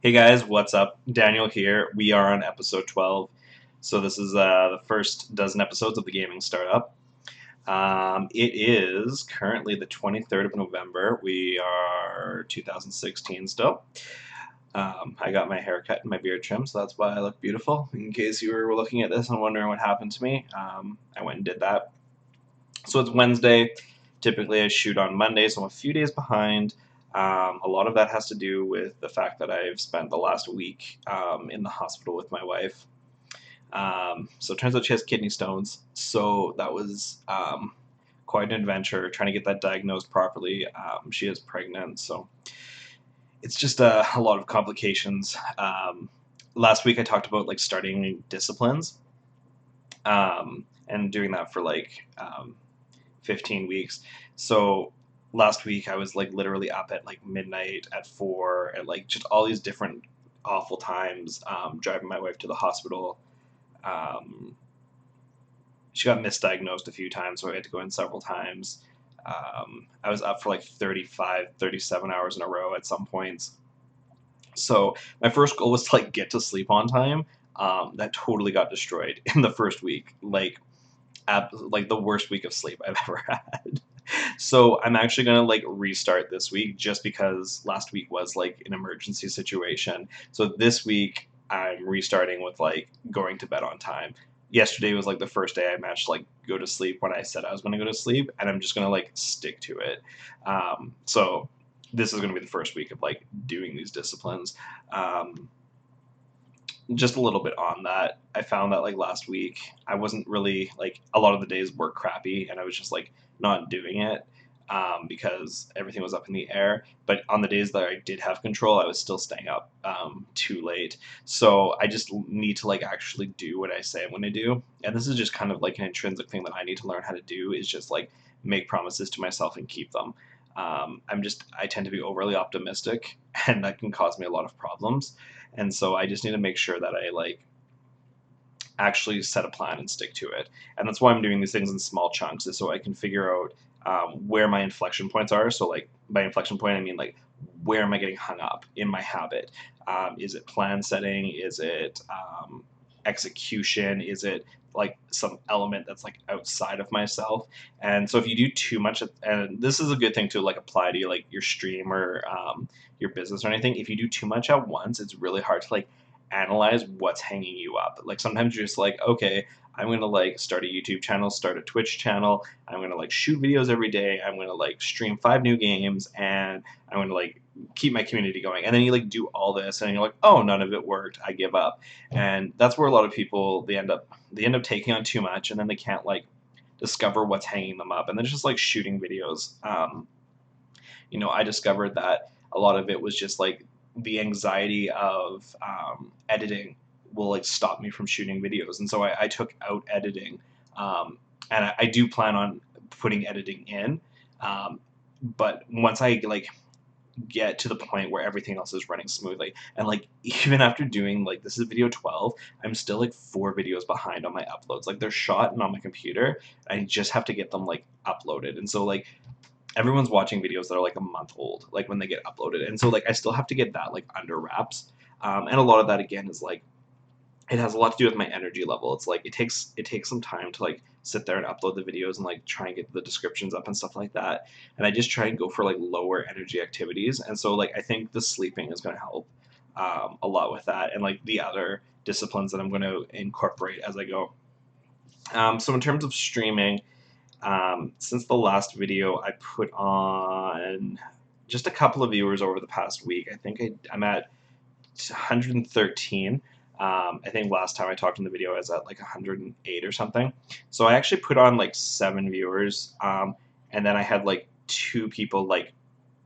Hey guys, what's up? Daniel here. We are on episode 12. So this is the first dozen episodes of the Gaming Startup. It is currently the 23rd of November. We are 2016 still. I got my hair cut and my beard trimmed, so that's why I look beautiful. In case you were looking at this and wondering what happened to me, I went and did that. So it's Wednesday. Typically, I shoot on Monday, so I'm a few days behind. A lot of that has to do with the fact that I've spent the last week in the hospital with my wife. So it turns out she has kidney stones. So that was quite an adventure trying to get that diagnosed properly. She is pregnant, so it's just a lot of complications. Last week I talked about like starting disciplines and doing that for like 15 weeks. So last week I was like literally up at like midnight, at 4, at like just all these different awful times, driving my wife to the hospital. Um, she got misdiagnosed a few times, so I had to go in several times. I was up for like 35, 37 hours in a row at some points. So my first goal was to like get to sleep on time. That totally got destroyed in the first week. Like the worst week of sleep I've ever had. So I'm actually gonna like restart this week just because last week was like an emergency situation. So this week I'm restarting with like going to bed on time. Yesterday was like the first day I managed to like go to sleep when I said I was gonna go to sleep, and I'm just gonna like stick to it. So this is gonna be the first week of like doing these disciplines. Um, just a little bit on that. I found that like last week, I wasn't really like a lot of the days were crappy, and I was just like not doing it because everything was up in the air. But on the days that I did have control, I was still staying up too late. So I just need to like actually do what I say I'm going to do, and this is just kind of like an intrinsic thing that I need to learn how to do is just like make promises to myself and keep them. I tend to be overly optimistic, and that can cause me a lot of problems. And so I just need to make sure that I like actually set a plan and stick to it. And that's why I'm doing these things in small chunks, is so I can figure out where my inflection points are. So like by inflection point, I mean like where am I getting hung up in my habit? Is it plan setting? Is it execution? Is it like some element that's like outside of myself? And so if you do too much, and this is a good thing to like apply to like your stream or your business or anything. If you do too much at once, it's really hard to like analyze what's hanging you up. Like sometimes you're just like, okay, I'm gonna like start a YouTube channel, start a Twitch channel. I'm gonna like shoot videos every day. I'm gonna like stream 5 new games, and I'm gonna like keep my community going. And then you like do all this, and you're like, oh, none of it worked. I give up. And that's where a lot of people they end up taking on too much, and then they can't like discover what's hanging them up, and then it's just like shooting videos. I discovered that a lot of it was just like the anxiety of editing will like stop me from shooting videos, and so I took out editing, and I do plan on putting editing in, but once I like get to the point where everything else is running smoothly, and like even after doing like this is video 12, I'm still like 4 videos behind on my uploads. Like they're shot and on my computer, I just have to get them like uploaded, and so like everyone's watching videos that are like a month old, like when they get uploaded, and so like I still have to get that like under wraps. And a lot of that again is like it has a lot to do with my energy level. It's like it takes some time to like sit there and upload the videos and like try and get the descriptions up and stuff like that. And I just try and go for like lower energy activities. And so like I think the sleeping is going to help a lot with that, and like the other disciplines that I'm going to incorporate as I go. So in terms of streaming, since the last video, I put on just a couple of viewers over the past week. I think I'm at 113. I think last time I talked in the video, I was at like 108 or something. So I actually put on like 7 viewers, and then I had like 2 people like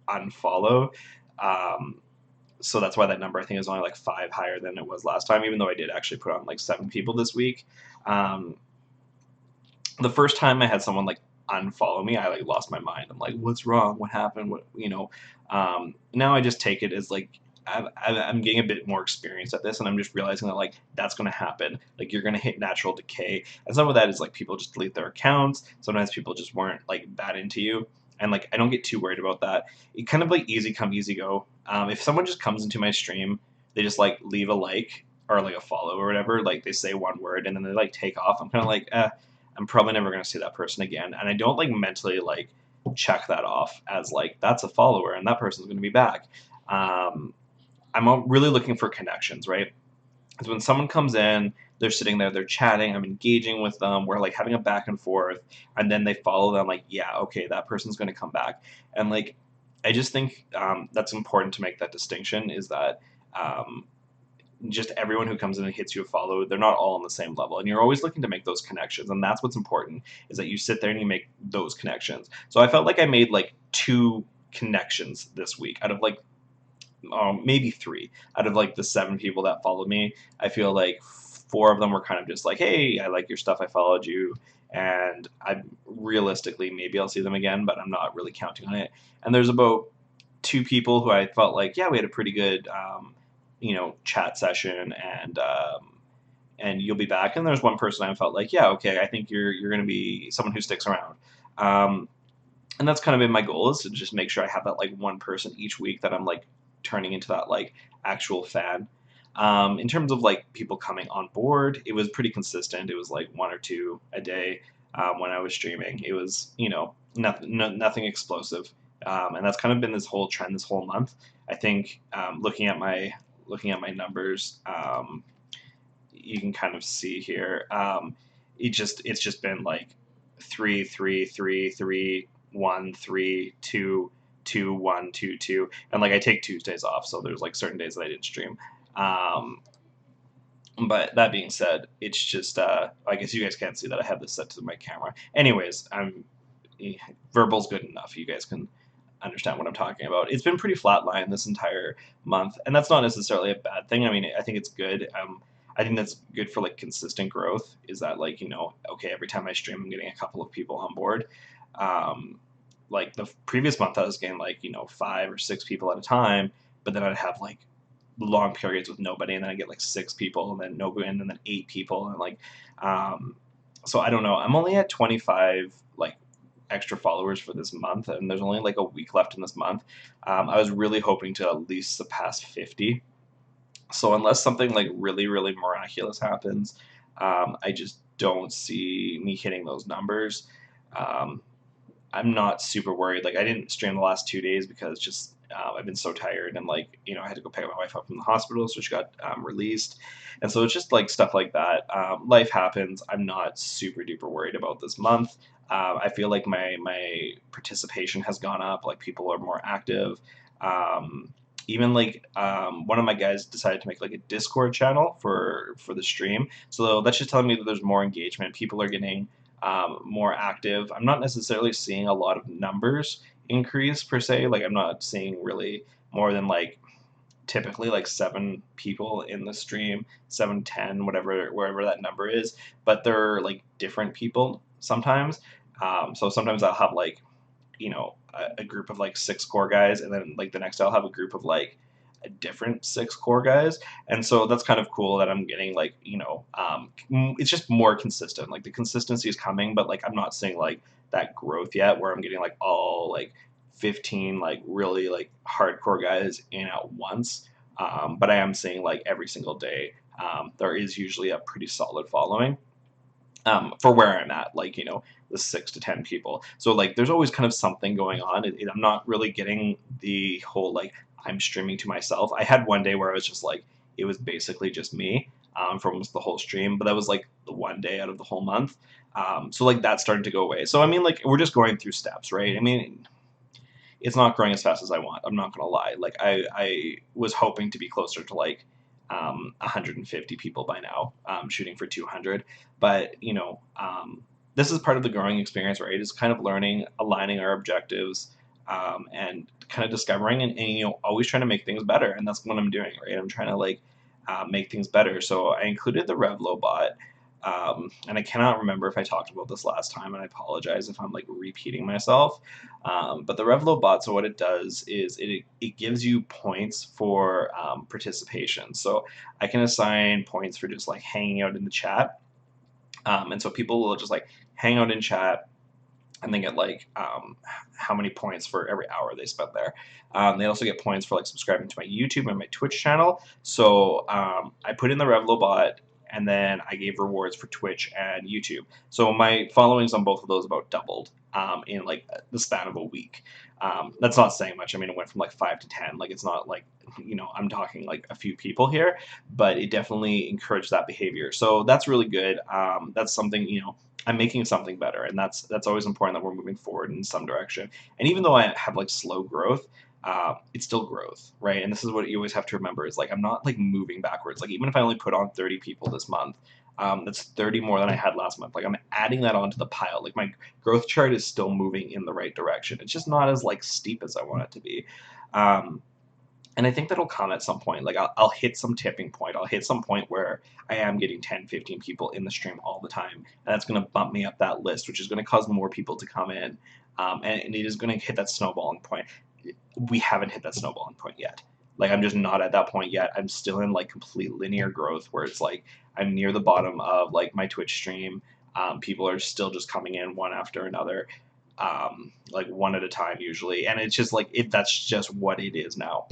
unfollow. Um, so that's why that number I think is only like 5 higher than it was last time, even though I did actually put on like 7 people this week. Um, the first time I had someone like unfollow me, I like lost my mind. I'm like, what's wrong? What happened? Now I just take it as like I'm getting a bit more experience at this, and I'm just realizing that like that's going to happen. Like you're going to hit natural decay, and some of that is like people just delete their accounts. Sometimes people just weren't like that into you, and like I don't get too worried about that. It kind of like easy come, easy go. If someone just comes into my stream, they just like leave a like or like a follow or whatever. Like they say one word and then they like take off. I'm kind of like, I'm probably never gonna see that person again, and I don't like mentally like check that off as like that's a follower and that person's gonna be back. Um, I'm really looking for connections, right? Because when someone comes in, they're sitting there, they're chatting, I'm engaging with them, we're like having a back and forth, and then they follow them, like, yeah, okay, that person's going to come back. And like, I just think that's important to make that distinction is that um, just everyone who comes in and hits you a follow, they're not all on the same level. And you're always looking to make those connections. And that's what's important is that you sit there and you make those connections. So I felt like I made like two connections this week out of like maybe three out of like the seven people that followed me. I feel like four of them were kind of just like, hey, I like your stuff, I followed you, and I realistically maybe I'll see them again, but I'm not really counting on it. And there's about two people who I felt like, yeah, we had a pretty good, chat session, and you'll be back. And there's one person I felt like, yeah, okay, I think you're going to be someone who sticks around. Um, and that's kind of been my goal is to just make sure I have that like one person each week that I'm like turning into that like actual fan. In terms of like people coming on board, it was pretty consistent. It was like one or two a day when I was streaming. It was nothing nothing explosive, and that's kind of been this whole trend this whole month. I think looking at my numbers, you can kind of see here. It's just been like 3, 3, 3, 3, 1, 3, 2, 2, 1, 2, 2, and like I take Tuesdays off, so there's like certain days that I didn't stream. Um, but that being said, it's just I guess you guys can't see that I have this set to my camera. Anyways, verbal's good enough. You guys can understand what I'm talking about. It's been pretty flatline this entire month, and that's not necessarily a bad thing. I mean, I think it's good. I think that's good for like consistent growth. Is that like okay, every time I stream, I'm getting a couple of people on board. Um, like the previous month, I was getting like 5 or 6 people at a time, but then I'd have like long periods with nobody, and then I get like 6 people, and then nobody, and then 8 people, and like, um, so I don't know. I'm only at 25 like extra followers for this month, and there's only like a week left in this month. I was really hoping to at least surpass 50. So unless something like really, really miraculous happens, I just don't see me hitting those numbers. Um, I'm not super worried. Like I didn't stream the last 2 days because just I've been so tired, and like I had to go pick my wife up from the hospital, so she got released, and so it's just like stuff like that. Life happens. I'm not super duper worried about this month. I feel like my participation has gone up. Like people are more active. Um, Even like one of my guys decided to make like a Discord channel for the stream, so that's just telling me that there's more engagement. People are getting more active. I'm not necessarily seeing a lot of numbers increase per se. Like I'm not seeing really more than like typically like 7 people in the stream, 7, 10, whatever, wherever that number is. But they're like different people sometimes. So sometimes I'll have like a group of like 6 core guys, and then like the next I'll have a group of like a different 6 core guys, and so that's kind of cool that I'm getting like it's just more consistent. Like the consistency is coming, but like I'm not seeing like that growth yet where I'm getting like all like 15 like really like hardcore guys in at once. But I am seeing like every single day there is usually a pretty solid following for where I'm at, like the 6 to 10 people. So like, there's always kind of something going on. I'm not really getting the whole like I'm streaming to myself. I had one day where I was just like, it was basically just me for almost the whole stream, but that was like the one day out of the whole month. So like that started to go away. So I mean, like we're just going through steps, right? I mean, it's not growing as fast as I want. I'm not gonna lie. Like I was hoping to be closer to like 150 people by now, shooting for 200. But this is part of the growing experience, right? Is kind of learning, aligning our objectives, and kind of discovering and always trying to make things better. And that's what I'm doing, right? I'm trying to like make things better. So I included the Revlo bot. And I cannot remember if I talked about this last time, and I apologize if I'm like repeating myself. But the Revlo bot, so what it does is it gives you points for participation. So I can assign points for just like hanging out in the chat. And so people will just like hang out in chat, and they get like how many points for every hour they spent there. They also get points for like subscribing to my YouTube and my Twitch channel. So I put in the Revlobot, and then I gave rewards for Twitch and YouTube. So my followings on both of those about doubled in like the span of a week. That's not saying much. I mean, it went from like 5 to 10. Like, it's not like, I'm talking like a few people here, but it definitely encouraged that behavior. So that's really good. That's something, I'm making something better, and that's always important that we're moving forward in some direction. And even though I have like slow growth, it's still growth, right? And this is what you always have to remember, is like I'm not like moving backwards. Like, even if I only put on 30 people this month, that's 30 more than I had last month. Like, I'm adding that onto the pile. Like, my growth chart is still moving in the right direction. It's just not as like steep as I want it to be. Um, and I think that'll come at some point. Like, I'll hit some tipping point. I'll hit some point where I am getting 10, 15 people in the stream all the time. And that's going to bump me up that list, which is going to cause more people to come in. And it is going to hit that snowballing point. We haven't hit that snowballing point yet. Like, I'm just not at that point yet. I'm still in like complete linear growth, where it's like I'm near the bottom of like my Twitch stream. People are still just coming in one after another, like one at a time usually. And it's just like, that's just what it is now.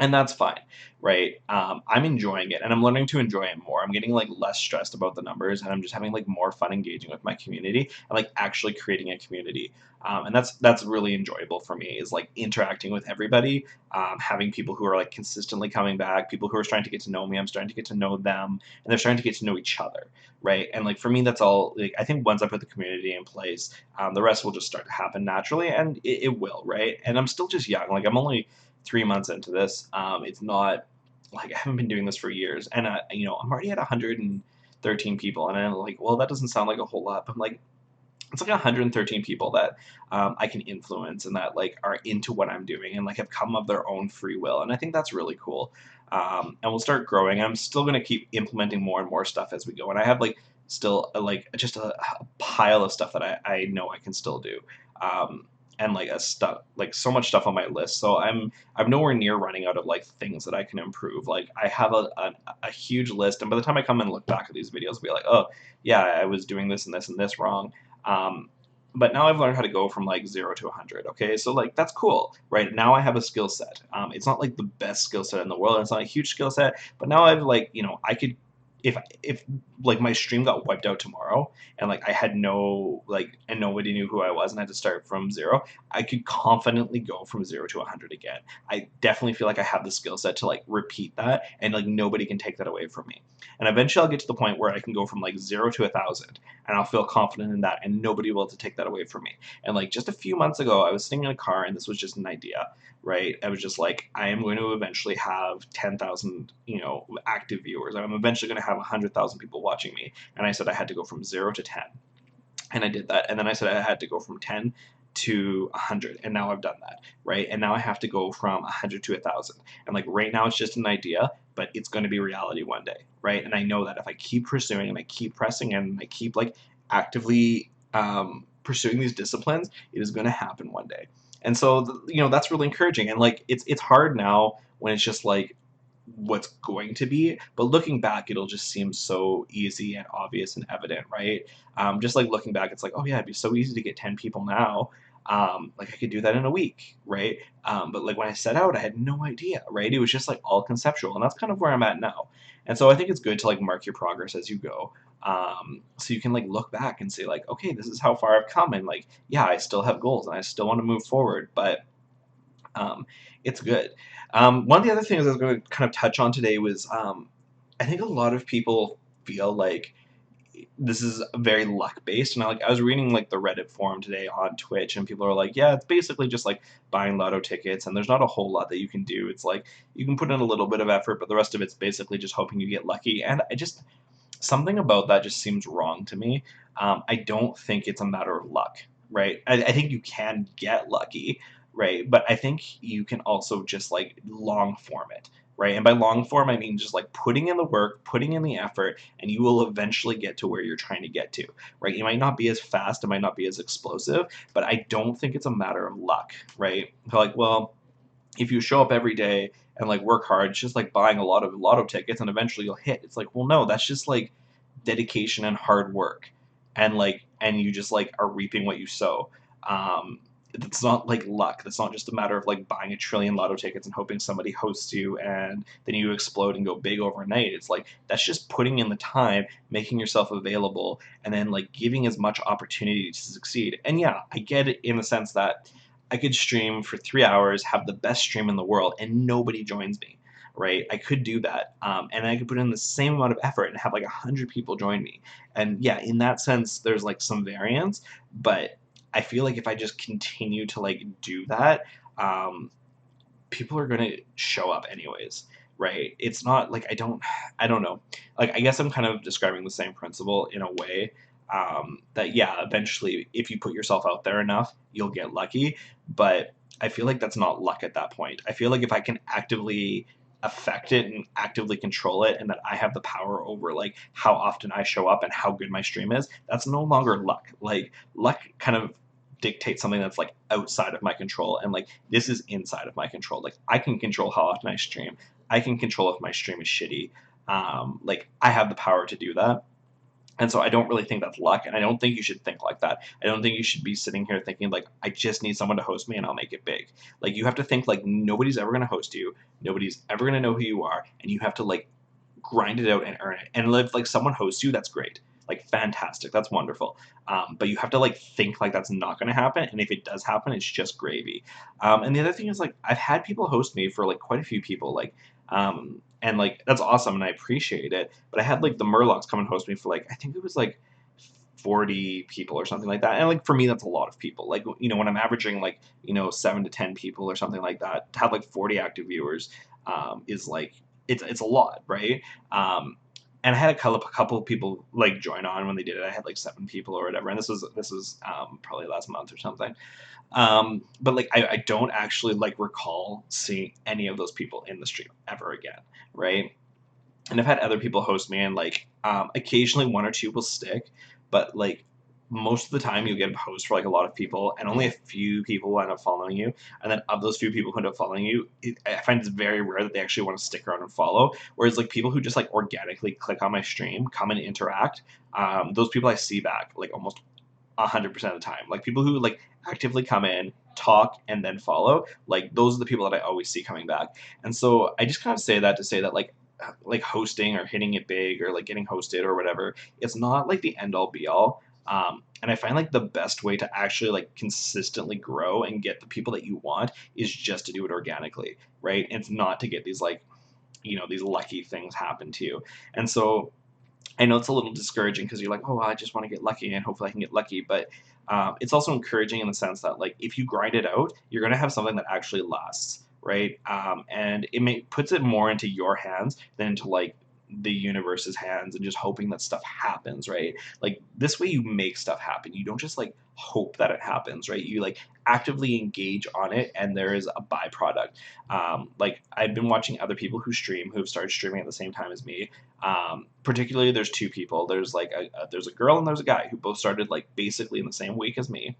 And that's fine, right? I'm enjoying it, and I'm learning to enjoy it more. I'm getting like less stressed about the numbers, and I'm just having like more fun engaging with my community and like actually creating a community. And that's really enjoyable for me, is like interacting with everybody, having people who are like consistently coming back, people who are starting to get to know me. I'm starting to get to know them, and they're starting to get to know each other, right? And like for me, that's all. Like, I think once I put the community in place, the rest will just start to happen naturally, and it will, right? And I'm still just young. Like, I'm only 3 months into this. It's not like I haven't been doing this for years, and I'm already at 113 people, and I'm like, well, that doesn't sound like a whole lot, but I'm like, it's like 113 people that I can influence, and that like are into what I'm doing, and like have come of their own free will, and I think that's really cool. And we'll start growing. I'm still going to keep implementing more and more stuff as we go, and I have like still like just a pile of stuff that I know I can still do. And like a stuff, like so much stuff on my list, so I'm nowhere near running out of like things that I can improve. Like, I have a huge list, and by the time I come and look back at these videos, I'll be like, oh yeah, I was doing this and this and this wrong. um, but now I've learned how to go from like 0 to 100. Okay, so like that's cool, right? Now I have a skill set. It's not like the best skill set in the world. It's not a huge skill set, but now I've like, I could, if like my stream got wiped out tomorrow, and like I had no like, and nobody knew who I was, and I had to start from zero, I could confidently go from 0 to 100 again. I definitely feel like I have the skill set to like repeat that, and like nobody can take that away from me. And eventually I'll get to the point where I can go from like 0 to 1,000, and I'll feel confident in that, and nobody will be able to take that away from me. And like just a few months ago, I was sitting in a car, and this was just an idea, right? I was just like, I am going to eventually have 10,000, active viewers. I'm eventually going to have 100,000 people watching me. And I said I had to go from 0 to 10. And I did that. And then I said I had to go from 10 to 100. And now I've done that, right? And now I have to go from 100 to 1,000. And like right now it's just an idea, but it's going to be reality one day, right? And I know that if I keep pursuing, and I keep pressing, and I keep like actively pursuing these disciplines, it is going to happen one day. And so, that's really encouraging. And like, it's hard now when it's just like what's going to be, but looking back, it'll just seem so easy and obvious and evident, right? Just like looking back, it's like, oh yeah, it'd be so easy to get 10 people now. Like, I could do that in a week, right? But like when I set out, I had no idea, right? It was just like all conceptual, and that's kind of where I'm at now. And so I think it's good to like mark your progress as you go, so you can like look back and say like, okay, this is how far I've come, and like, yeah, I still have goals, and I still want to move forward, but um, it's good. One of the other things I was going to kind of touch on today was, I think a lot of people feel like this is very luck based, and I was reading like the Reddit forum today on Twitch, and people are like, yeah, it's basically just like buying lotto tickets, and there's not a whole lot that you can do. It's like you can put in a little bit of effort, but the rest of it's basically just hoping you get lucky. And I just, something about that just seems wrong to me. I don't think it's a matter of luck, right? I think you can get lucky, right? But I think you can also just like long form it, right? And by long form, I mean just like putting in the work, putting in the effort, and you will eventually get to where you're trying to get to, right? You might not be as fast, it might not be as explosive, but I don't think it's a matter of luck, right? Like, well, if you show up every day and like work hard, it's just like buying a lot of lotto tickets and eventually you'll hit. It's like, well, no, that's just like dedication and hard work. And like, and you just like are reaping what you sow. Um, it's not like luck. That's not just a matter of like buying a trillion lotto tickets and hoping somebody hosts you and then you explode and go big overnight. It's like that's just putting in the time, making yourself available, and then like giving as much opportunity to succeed. And yeah, I get it in the sense that I could stream for 3 hours, have the best stream in the world, and nobody joins me. Right? I could do that, and I could put in the same amount of effort and have like 100 people join me. And yeah, in that sense, there's like some variance, but I feel like if I just continue to like do that, um, people are gonna show up anyways, right? It's not like I don't know. Like I guess I'm kind of describing the same principle in a way. That yeah, eventually, if you put yourself out there enough, you'll get lucky. But I feel like that's not luck at that point. I feel like if I can actively affect it and actively control it, and that I have the power over like how often I show up and how good my stream is, that's no longer luck. Like luck kind of dictate something that's like outside of my control, and like this is inside of my control. Like I can control how often I stream. I can control if my stream is shitty. Like I have the power to do that. And so I don't really think that's luck, and I don't think you should think like that. I don't think you should be sitting here thinking like I just need someone to host me and I'll make it big. Like you have to think like nobody's ever going to host you, nobody's ever going to know who you are, and you have to like grind it out and earn it. And if like someone hosts you, that's great. Like fantastic, that's wonderful. But you have to like think like that's not going to happen, and if it does happen, it's just gravy. And the other thing is like I've had people host me for like quite a few people, like and like that's awesome, and I appreciate it. But I had like the Murlocs come and host me for like I think it was like 40 people or something like that. And like for me, that's a lot of people. Like when I'm averaging like 7 to 10 people or something like that, to have like 40 active viewers is like it's a lot, right? And I had a couple of people like join on when they did it. I had like 7 people or whatever, and this was probably last month or something. But like I don't actually like recall seeing any of those people in the stream ever again, right? And I've had other people host me, and like occasionally one or two will stick, but like most of the time you get a host for like a lot of people, and only a few people will end up following you. And then of those few people who end up following you, I find it's very rare that they actually want to stick around and follow. Whereas like people who just like organically click on my stream, come and interact, those people I see back like almost 100% of the time. Like people who like actively come in, talk, and then follow. Like those are the people that I always see coming back. And so I just kind of say that to say that like hosting or hitting it big or like getting hosted or whatever, it's not like the end all be all. And I find like the best way to actually like consistently grow and get the people that you want is just to do it organically, right? And it's not to get these like these lucky things happen to you. And so I know it's a little discouraging because you're like, oh, I just want to get lucky and hopefully I can get lucky. But it's also encouraging in the sense that like if you grind it out, you're gonna have something that actually lasts, right? And puts it more into your hands than into like the universe's hands and just hoping that stuff happens, right? Like this way you make stuff happen. You don't just like hope that it happens, right? You like actively engage on it, and there is a byproduct. Like I've been watching other people who've started streaming at the same time as me. Particularly, there's two people. There's like there's a girl and there's a guy who both started like basically in the same week as me.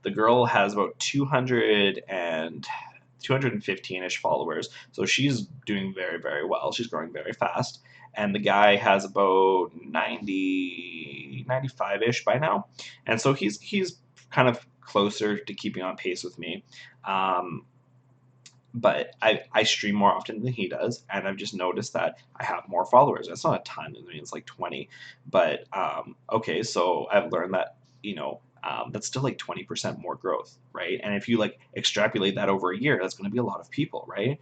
The girl has about 215-ish followers, so she's doing very, very well. She's growing very fast. And the guy has about 90, 95-ish by now, and so he's kind of closer to keeping on pace with me. Um, but I stream more often than he does, and I've just noticed that I have more followers. That's not a ton. I mean, it's like 20, but okay. So I've learned that that's still like 20% more growth, right? And if you like extrapolate that over a year, that's going to be a lot of people, right?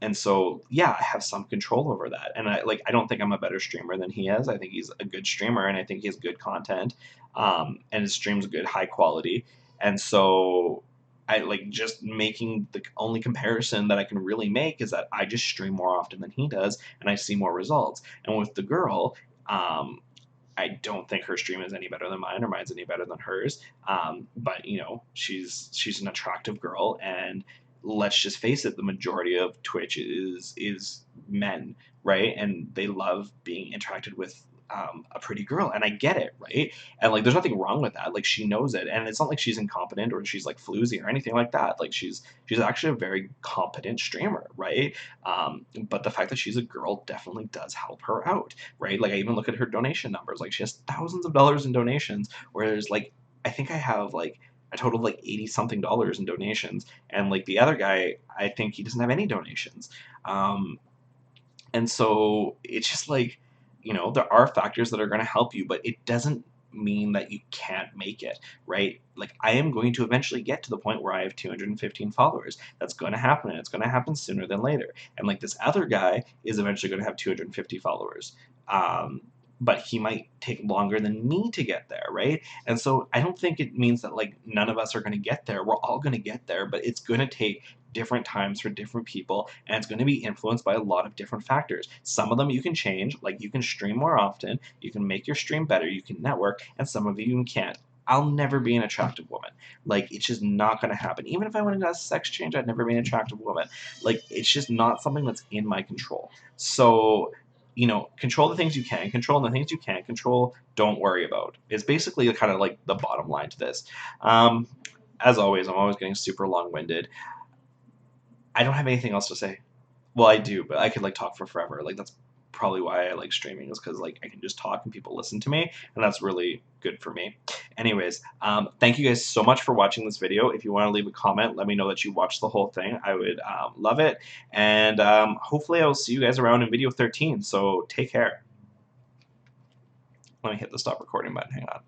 And so yeah, I have some control over that, and I don't think I'm a better streamer than he is. I think he's a good streamer, and I think he has good content, and his stream's good, high quality, and so I like just making the only comparison that I can really make is that I just stream more often than he does, and I see more results. And with the girl, I don't think her stream is any better than mine or mine's any better than hers. But she's an attractive girl, and let's just face it, the majority of Twitch is men, right? And they love being interacted with a pretty girl, and I get it, right? And like, there's nothing wrong with that. Like, she knows it, and it's not like she's incompetent or she's like floozy or anything like that. Like, she's actually a very competent streamer, right? But the fact that she's a girl definitely does help her out, right? Like, I even look at her donation numbers. Like, she has thousands of dollars in donations, whereas like I think I have like a total of like 80 something dollars in donations, and like the other guy, I think he doesn't have any donations. Um, and so it's just like, there are factors that are going to help you, but it doesn't mean that you can't make it, right? Like, I am going to eventually get to the point where I have 215 followers. That's going to happen, and it's going to happen sooner than later. And like, this other guy is eventually going to have 250 followers. Um, but he might take longer than me to get there, right? And so I don't think it means that like none of us are going to get there. We're all going to get there, but it's going to take different times for different people, and it's going to be influenced by a lot of different factors. Some of them you can change, like you can stream more often, you can make your stream better, you can network, and some of you can't. I'll never be an attractive woman. Like, it's just not going to happen. Even if I went and got a sex change, I'd never be an attractive woman. Like, it's just not something that's in my control. So, control the things you can control, and the things you can't control, don't worry about. It's basically kind of like the bottom line to this. Um, as always, I'm always getting super long-winded. I don't have anything else to say. Well, I do, but I could like talk for forever. Like, that's probably why I like streaming, is because like I can just talk and people listen to me, and that's really good for me. Anyways, thank you guys so much for watching this video. If you want to leave a comment, let me know that you watched the whole thing. I would love it, and hopefully I will see you guys around in video 13. So take care. Let me hit the stop recording button. Hang on.